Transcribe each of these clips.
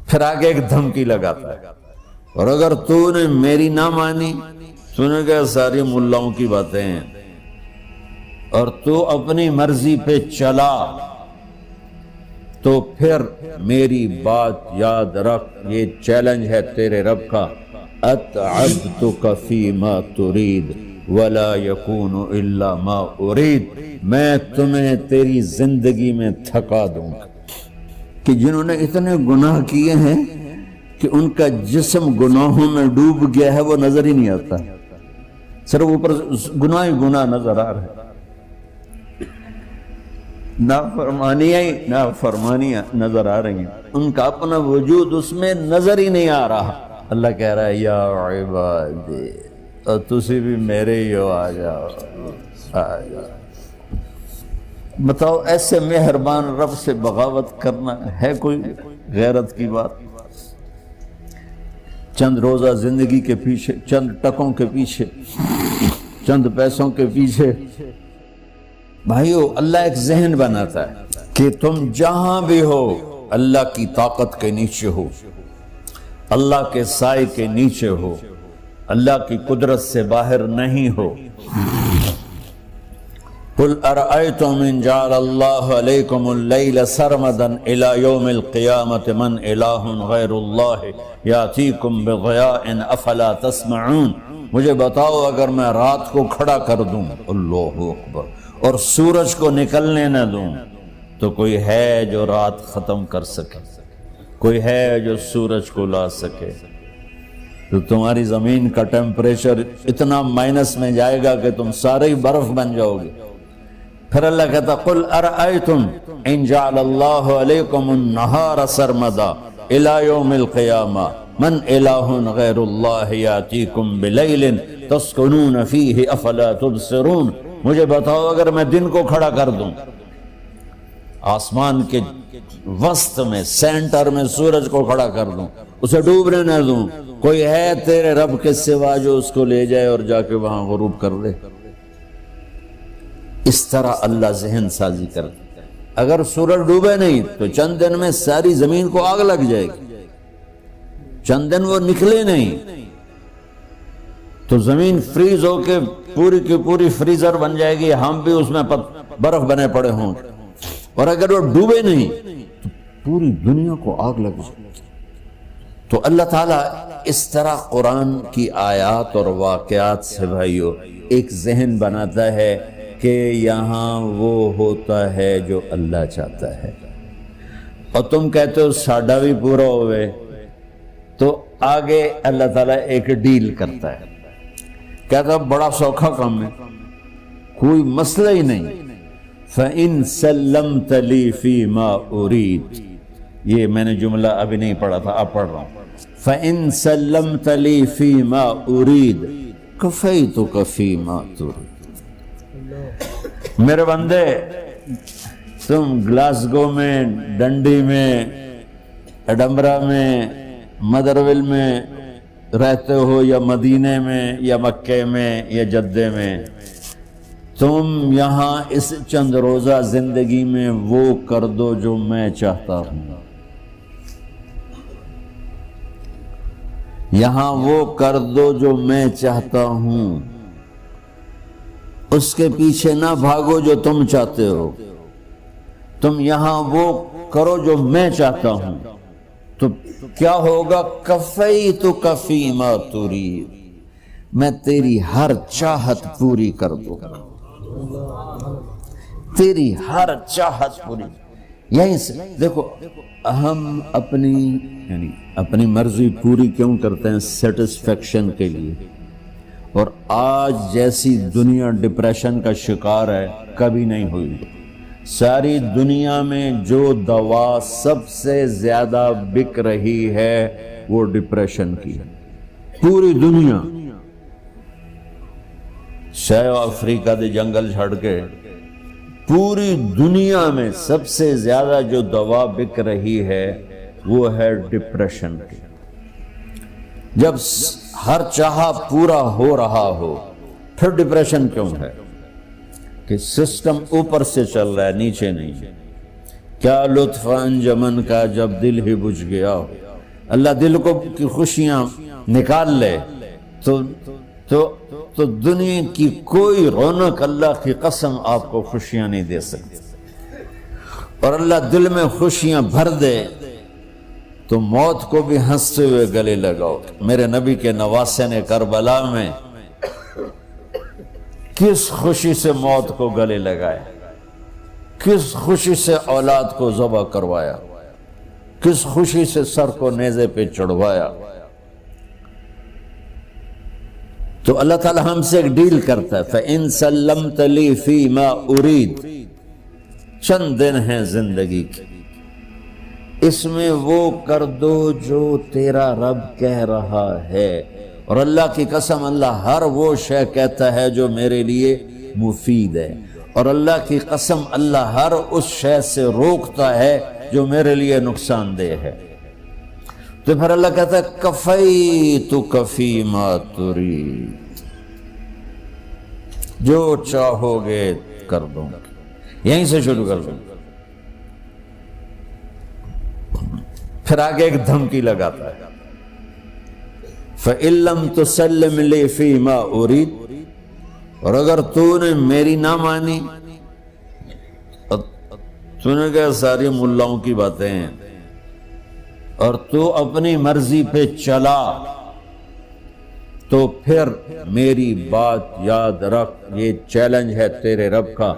پھر آگے ایک دھمکی لگاتا ہے، اور اگر تو نے میری نہ مانی، تو نے کہا ساری ملاؤں کی باتیں ہیں، اور تو اپنی مرضی پہ چلا، تو پھر میری بات یاد رکھ، یہ چیلنج ہے تیرے رب کا، اتعبتک فیما ترید ولا یکون الا ما ارید، میں تمہیں تیری زندگی میں تھکا دوں گا۔ کہ جنہوں نے اتنے گناہ کیے ہیں کہ ان کا جسم گناہوں میں ڈوب گیا ہے، وہ نظر ہی نہیں آتا، صرف اوپر گناہ ہی گناہ نظر آ رہا ہے، نافرمانیاں نظر آ رہی ہیں، ان کا اپنا وجود اس میں نظر ہی نہیں آ رہا۔ اللہ کہہ رہا ہے یا عبادی، اور تسی بھی میرے ہی ہو، آ جاؤ آ جاؤ۔ بتاؤ ایسے مہربان رب سے بغاوت کرنا ہے کوئی غیرت کی بات؟ چند روزہ زندگی کے پیچھے، چند ٹکوں کے پیچھے، چند پیسوں کے پیچھے، بھائیو اللہ ایک ذہن بناتا ہے کہ تم جہاں بھی ہو اللہ کی طاقت کے نیچے ہو، اللہ کے سائے کے نیچے ہو، اللہ کی قدرت سے باہر نہیں ہو۔ قل ارأيتم ان جعل الله عليكم الليل سرمدا الى يوم القيامة من اله غير الله ياتيكم بضياء افلا تسمعون، مجھے بتاؤ اگر میں رات کو کھڑا کر دوں، اللہ اکبر، اور سورج کو نکلنے نہ دوں، تو کوئی ہے جو رات ختم کر سکے، کوئی ہے جو سورج کو لا سکے؟ تو تمہاری زمین کا ٹیمپریچر اتنا مائنس میں جائے گا کہ تم سارے ہی برف بن جاؤ گے۔ پھر اللہ کہتا قل ارأیتم ان جعل اللہ علیکم النہار سرمدا الى یوم القیامہ من الہ غیر اللہ یاتیکم بلیل تسکنون فیہ افلا تبصرون، مجھے بتاؤ اگر میں دن کو کھڑا کر دوں، آسمان کے وسط میں سینٹر میں سورج کو کھڑا کر دوں، اسے ڈوبنے نہ دوں، کوئی ہے تیرے رب کے سوا جو اس کو لے جائے اور جا کے وہاں غروب کر دے؟ اس طرح اللہ ذہن سازی کرتا ہے۔ اگر سورج ڈوبے نہیں تو چند دن میں ساری زمین کو آگ لگ جائے گی، چند دن وہ نکلے نہیں تو زمین فریز ہو کے پوری کی پوری فریزر بن جائے گی، ہم بھی اس میں برف بنے پڑے ہوں، اور اگر وہ ڈوبے نہیں تو پوری دنیا کو آگ لگ جائے گی۔ تو اللہ تعالیٰ اس طرح قرآن کی آیات اور واقعات سے بھائیو ایک ذہن بناتا ہے کہ یہاں وہ ہوتا ہے جو اللہ چاہتا ہے، اور تم کہتے ہو ساڈا بھی پورا ہوئے، تو آگے اللہ تعالیٰ ایک ڈیل کرتا ہے، کہتا ہے بڑا سوکھا کام ہے، کوئی مسئلہ ہی نہیں، فَإِن سَلَّمْتَ لِي فِي مَا أُرِيد، یہ میں نے جملہ ابھی نہیں پڑھا تھا، اب پڑھ رہا ہوں، فَإِن سَلَّمْتَ لِي فِي مَا أُرِيد كَفَيْتُكَ فِي مَا تُرِيد۔ میرے بندے، تم گلاسگو میں، ڈنڈی میں، ایڈمبرا میں، مدرول میں رہتے ہو، یا مدینے میں، یا مکے میں، یا جدے میں، تم یہاں اس چند روزہ زندگی میں وہ کر دو جو میں چاہتا ہوں، یہاں وہ کر دو جو میں چاہتا ہوں، اس کے پیچھے نہ بھاگو جو تم چاہتے ہو، تم یہاں وہ کرو جو میں چاہتا ہوں، تو کیا ہوگا؟ کفیتک فیما ترید، میں تیری ہر چاہت پوری کر دوں گا، تیری ہر چاہت پوری۔ یہیں سے دیکھو ہم اپنی مرضی پوری کیوں کرتے ہیں؟ سیٹسفیکشن کے لیے۔ اور آج جیسی دنیا ڈپریشن کا شکار ہے کبھی نہیں ہوئی۔ ساری دنیا میں جو دوا سب سے زیادہ بک رہی ہے وہ ڈپریشن کی، پوری دنیا، شاید افریقہ دے جنگل چھڑ کے پوری دنیا میں سب سے زیادہ جو دوا بک رہی ہے وہ ہے ڈپریشن کی۔ جب ہر چاہا پورا ہو رہا ہو پھر ڈپریشن کیوں ہے؟ کہ سسٹم اوپر سے چل رہا ہے، نیچے نہیں۔ کیا لطف انجمن کا جب دل ہی بجھ گیا، اللہ دل کو کی خوشیاں نکال لے تو دنیا کی کوئی رونق اللہ کی قسم آپ کو خوشیاں نہیں دے سکتی، اور اللہ دل میں خوشیاں بھر دے تو موت کو بھی ہنستے ہوئے گلے لگاؤ۔ میرے نبی کے نواسے نے کربلا میں کس خوشی سے موت کو گلے لگایا، کس خوشی سے اولاد کو ذبح کروایا، کس خوشی سے سر کو نیزے پہ چڑھوایا۔ تو اللہ تعالی ہم سے ایک ڈیل کرتا ہے، فَإِن سَلَّمْتَ لِي فِي مَا أُرِيد، چند دن ہیں زندگی کی، اس میں وہ کر دو جو تیرا رب کہہ رہا ہے۔ اور اللہ کی قسم اللہ ہر وہ شے کہتا ہے جو میرے لیے مفید ہے، اور اللہ کی قسم اللہ ہر اس شے سے روکتا ہے جو میرے لیے نقصان دہ ہے۔ تو پھر اللہ کہتا ہے کفیتک فی ما ترید، جو چاہو گے کر دوں گا۔ یہیں سے شروع کر دوں گا، پھر آگے ایک دھمکی لگاتا ہے، فَإِن لَّمْ تُسَلِّمْ لِي فِي مَا أُرِيدُ، اور اگر تو نے میری نہ مانی، تو نے کہا ساری ملاؤں کی باتیں ہیں، اور تو اپنی مرضی پہ چلا، تو پھر میری بات یاد رکھ، یہ چیلنج ہے تیرے رب کا،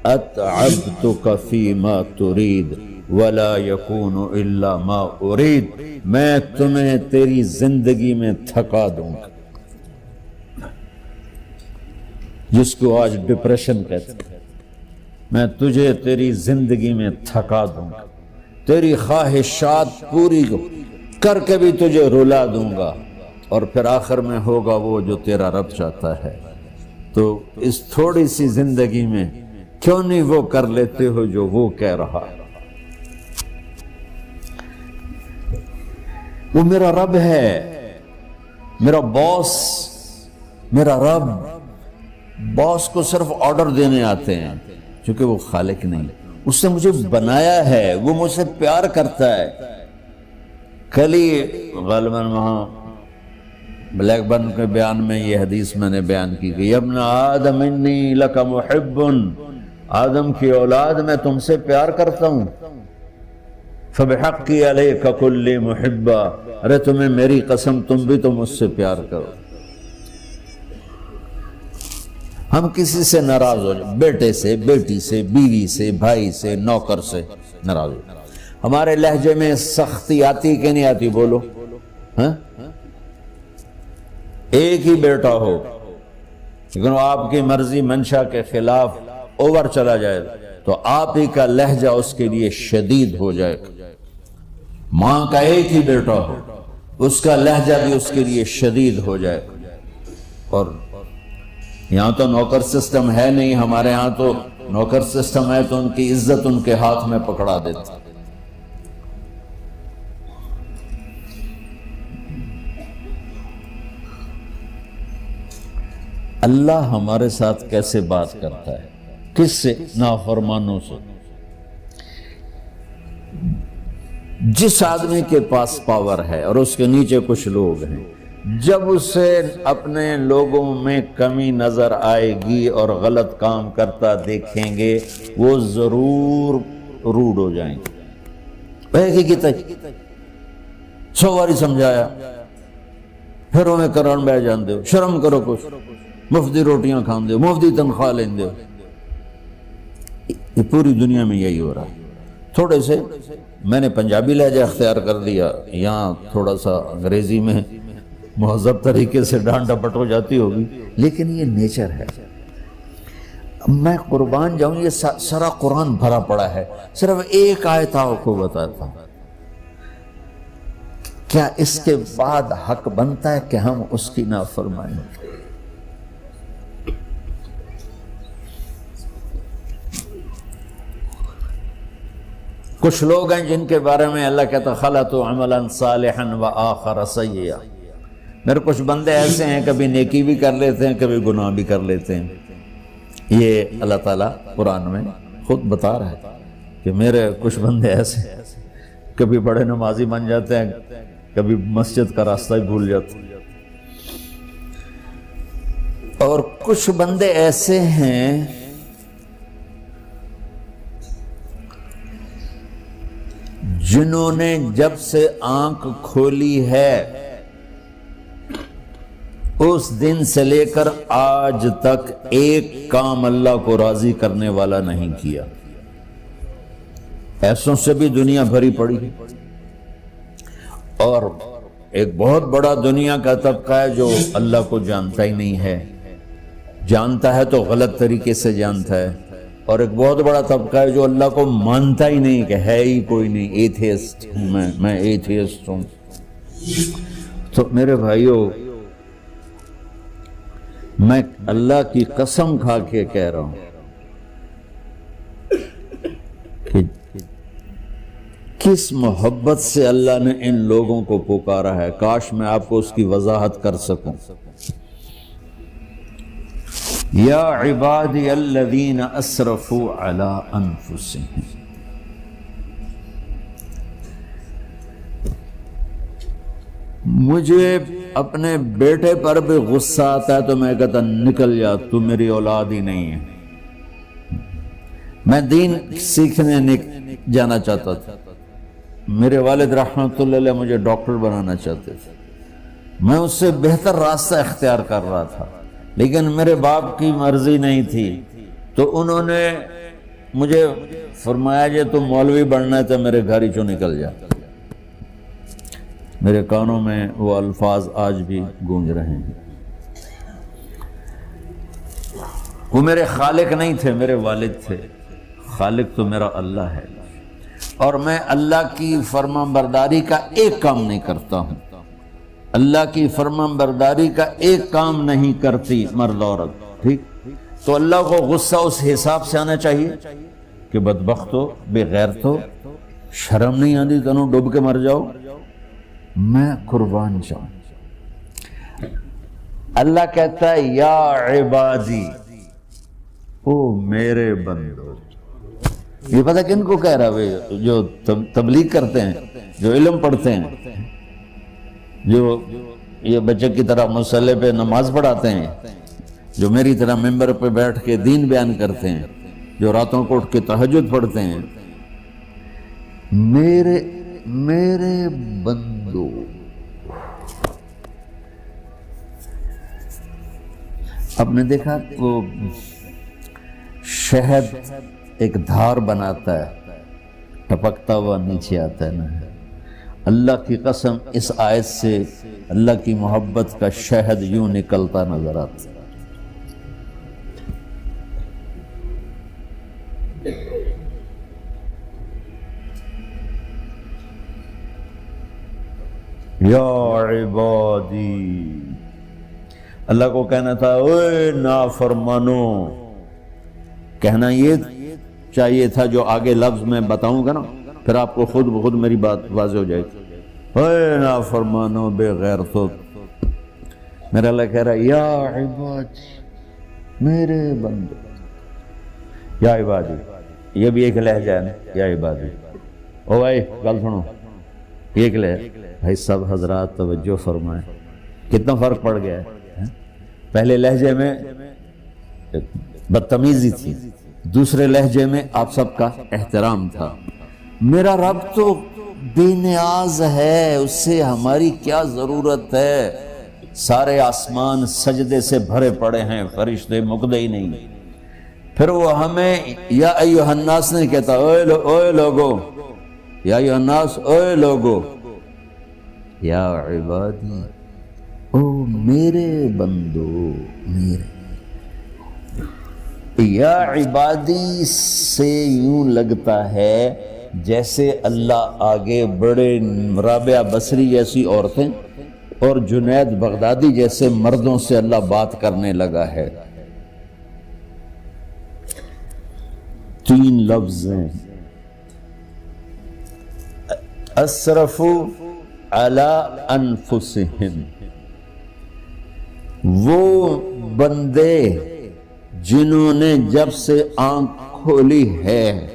أَتْعَبْتُكَ فِي مَا تُرِيدُ وَلَا يَكُونُ إِلَّا مَا أُرِيدُ، میں تمہیں تیری زندگی میں تھکا دوں گا، جس کو آج ڈپریشن کہتے ہیں، میں تجھے تیری زندگی میں تھکا دوں گا، تیری خواہشات پوری کر کے بھی تجھے رلا دوں گا، اور پھر آخر میں ہوگا وہ جو تیرا رب چاہتا ہے۔ تو اس تھوڑی سی زندگی میں کیوں نہیں وہ کر لیتے ہو جو وہ کہہ رہا ہے؟ وہ میرا رب ہے، میرا باس، میرا رب۔ باس کو صرف آرڈر دینے آتے ہیں، چونکہ وہ خالق نہیں، اس نے مجھے بنایا ہے، وہ مجھ سے پیار کرتا ہے۔ کل ہی غالباً وہاں بلیک برن کے بیان میں یہ حدیث میں نے بیان کی کہ ابن آدم انی لک محب، آدم کی اولاد میں تم سے پیار کرتا ہوں، فبحقی علیک کل محبا، ارے تمہیں میری قسم تم بھی تو مجھ سے پیار کرو۔ ہم کسی سے ناراض ہو جائیں، بیٹے سے، بیٹی سے، بیوی سے، بھائی سے، نوکر سے ناراض ہو جائیں، ہمارے لہجے میں سختی آتی کہ نہیں آتی؟ بولو ہاں؟ ایک ہی بیٹا ہو لیکن وہ آپ کی مرضی منشا کے خلاف اوور چلا جائے تو آپ ہی کا لہجہ اس کے لیے شدید ہو جائے۔ ماں کا ایک ہی بیٹا ہو، اس کا لہجہ بھی اس کے لیے شدید ہو جائے۔ اور یہاں تو نوکر سسٹم ہے نہیں، ہمارے ہاں تو نوکر سسٹم ہے تو ان کی عزت ان کے ہاتھ میں پکڑا دیتا۔ اللہ ہمارے ساتھ کیسے بات کرتا ہے؟ کس سے؟ نافرمانوں سے۔ جس آدمی کے پاس پاور ہے اور اس کے نیچے کچھ لوگ ہیں، جب اسے اپنے لوگوں میں کمی نظر آئے گی اور غلط کام کرتا دیکھیں گے، وہ ضرور روڈ ہو جائیں گے۔ ایک ہی کی تک 100 باری سمجھایا، پھر انہیں کرن بہ جان دے، شرم کرو، کچھ مفتی روٹیاں کھان دے، مفتی تنخواہ لیں دے۔ یہ پوری دنیا میں یہی ہو رہا ہے۔ تھوڑے سے میں نے پنجابی لہجہ اختیار کر لیا، یہاں تھوڑا سا انگریزی میں مہذب طریقے سے ڈانٹ ڈپٹ ہو جاتی ہوگی، لیکن یہ نیچر ہے۔ میں قربان جاؤں، یہ سارا قرآن بھرا پڑا ہے، صرف ایک آیت آپ کو بتاتا ہوں۔ کیا اس کے بعد حق بنتا ہے کہ ہم اس کی نافرمانی کریں؟ کچھ لوگ ہیں جن کے بارے میں اللہ کہتا خلطوا عملا صالحا وآخر سیئا۔ میرے کچھ بندے ایسے ہیں، کبھی نیکی بھی کر لیتے ہیں، کبھی گناہ بھی کر لیتے ہیں۔ یہ اللہ تعالیٰ قرآن میں خود بتا رہا ہے کہ میرے کچھ بندے ایسے ہیں، کبھی بڑے نمازی بن جاتے ہیں، کبھی مسجد کا راستہ ہی بھول جاتا. اور کچھ بندے ایسے ہیں جنہوں نے جب سے آنکھ کھولی ہے اس دن سے لے کر آج تک ایک کام اللہ کو راضی کرنے والا نہیں کیا. ایسوں سے بھی دنیا بھری پڑی. اور ایک بہت بڑا دنیا کا طبقہ ہے جو اللہ کو جانتا ہی نہیں ہے، جانتا ہے تو غلط طریقے سے جانتا ہے. اور ایک بہت بڑا طبقہ ہے جو اللہ کو مانتا ہی نہیں کہ ہے ہی کوئی نہیں، ایتھیسٹ ہوں میں ایتھیسٹ ہوں. تو میرے بھائیو، میں اللہ کی قسم کھا کے کہہ رہا ہوں کہ کس محبت سے اللہ نے ان لوگوں کو پکارا ہے، کاش میں آپ کو اس کی وضاحت کر سکوں. یا عبادی الذین اسرفوا علی انفسہم. مجھے اپنے بیٹے پر بھی غصہ آتا ہے تو میں کہتا نکل جا، تو میری اولاد ہی نہیں ہے. میں دین سیکھنے جانا چاہتا تھا. میرے والد رحمۃ اللہ علیہ مجھے ڈاکٹر بنانا چاہتے تھے. میں اس سے بہتر راستہ اختیار کر رہا تھا، لیکن میرے باپ کی مرضی نہیں تھی. تو انہوں نے مجھے فرمایا جی تو مولوی بننا ہے تو میرے گھر ہی چوں نکل جا. میرے کانوں میں وہ الفاظ آج بھی گونج رہے ہیں. وہ میرے خالق نہیں تھے، میرے والد تھے. خالق تو میرا اللہ ہے، اور میں اللہ کی فرمان برداری کا ایک کام نہیں کرتا ہوں. اللہ کی فرمان برداری کا ایک کام نہیں کرتی مرد عورت. ٹھیک، تو اللہ کو غصہ اس حساب سے آنا چاہیے کہ بدبخت ہو، بے غیرت ہو، شرم نہیں آتی تنوں ڈوب کے مر جاؤ. میں قربان جاؤں. اللہ کہتا ہے یا عبادی، او میرے بندو. یہ پتہ کن کو کہہ رہا ہے؟ جو تبلیغ کرتے ہیں، جو علم پڑھتے ہیں، جو یہ بچے کی طرح مصلی پہ نماز پڑھاتے ہیں، جو میری طرح ممبر پہ بیٹھ کے دین بیان کرتے ہیں، جو راتوں کو اٹھ کے تہجد پڑھتے ہیں. میرے بندو، آپ نے دیکھا وہ شہد ایک دھار بناتا ہے، ٹپکتا ہوا نیچے آتا ہے نا. اللہ کی قسم اس آیت سے اللہ کی محبت کا شہد یوں نکلتا نظر آتا ہے. یا عبادی، اللہ کو کہنا تھا اوے نافرمانو. کہنا یہ چاہیے تھا جو آگے لفظ میں بتاؤں گا نا، پھر آپ کو خود بخود میری بات واضح ہو جائے گی. اوے نافرمانو، بے غیرتو. میرا اللہ کہہ رہا ہے یا عبادی، میرے بندو. یا عبادی، یہ بھی ایک لہجہ ہے نا، یا عبادی. او بھائی گل سنو، یہ ایک لہجہ. بھائی سب حضرات توجہ فرمائیں، کتنا فرق پڑ گیا ہے. پہلے لہجے میں بدتمیزی تھی، دوسرے لہجے میں آپ سب کا احترام تھا. میرا رب تو بے نیاز ہے، اس سے ہماری کیا ضرورت ہے. سارے آسمان سجدے سے بھرے پڑے ہیں، فرشتے مقدے ہی نہیں. پھر وہ ہمیں یا ایھا الناس نہیں کہتا، اوے لوگو، یا ایھا الناس، اوے لوگو. یا عبادی، او میرے بندو، میرے. یا عبادی سے یوں لگتا ہے جیسے اللہ آگے بڑے رابعہ بصری جیسی عورتیں اور جنید بغدادی جیسے مردوں سے اللہ بات کرنے لگا ہے. 3 لفظ ہیں، اسرفوا علی انفسہم. وہ بندے جنہوں نے جب سے آنکھ کھولی ہے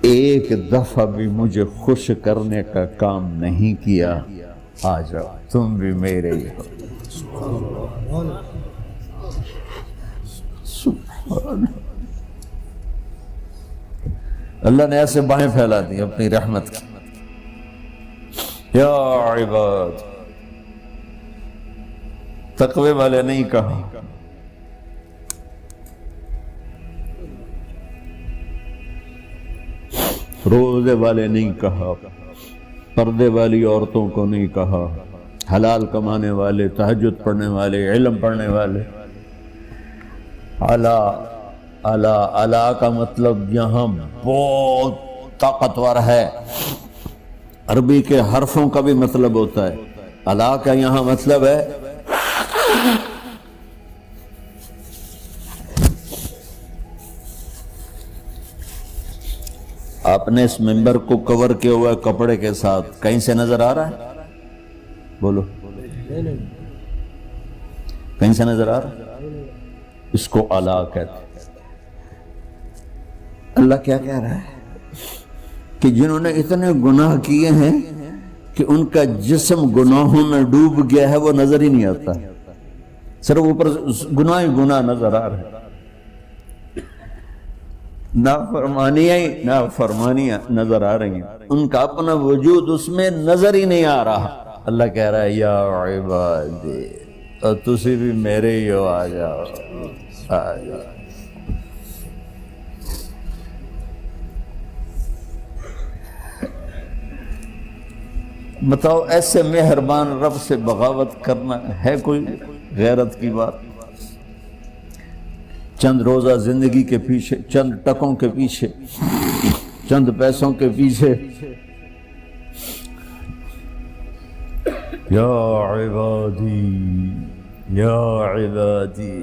ایک دفعہ بھی مجھے خوش کرنے کا کام نہیں کیا، آ جاؤ تم بھی میرے ہی ہو۔ سبحان اللہ نے ایسے باہیں پھیلا دی اپنی رحمت کی۔ یا عباد، تقوی والے نہیں کہا، روزے والے نہیں کہا، پردے والی عورتوں کو نہیں کہا، حلال کمانے والے، تہجد پڑھنے والے، علم پڑھنے والے۔ اعلیٰ اعلیٰ اعلیٰ کا مطلب یہاں بہت طاقتور ہے، عربی کے حرفوں کا بھی مطلب ہوتا ہے۔ اعلیٰ کا یہاں مطلب ہے آپ نے اس ممبر کو کور کیا ہوا ہے کپڑے کے ساتھ، کہیں سے نظر آ رہا ہے؟ بولو، کہیں سے نظر آ رہا ہے؟ اس کو اعلیٰ کہتے ہیں۔ اللہ کیا کہہ رہا ہے کہ جنہوں نے اتنے گناہ کیے ہیں کہ ان کا جسم گناہوں میں ڈوب گیا ہے، وہ نظر ہی نہیں آتا، صرف اوپر گناہ ہی گناہ نظر آ رہا ہے، نافرمانیاں نظر آ رہی ہیں، ان کا اپنا وجود اس میں نظر ہی نہیں آ رہا۔ اللہ کہہ رہا ہے یا عبادی، اور تسی بھی میرے ہی ہو، آ جاؤ آ جاؤ۔ بتاؤ ایسے مہربان رب سے بغاوت کرنا ہے کوئی غیرت کی بات؟ چند روزہ زندگی کے پیچھے، چند ٹکوں کے پیچھے، چند پیسوں کے پیچھے، یا عبادی یا عبادی،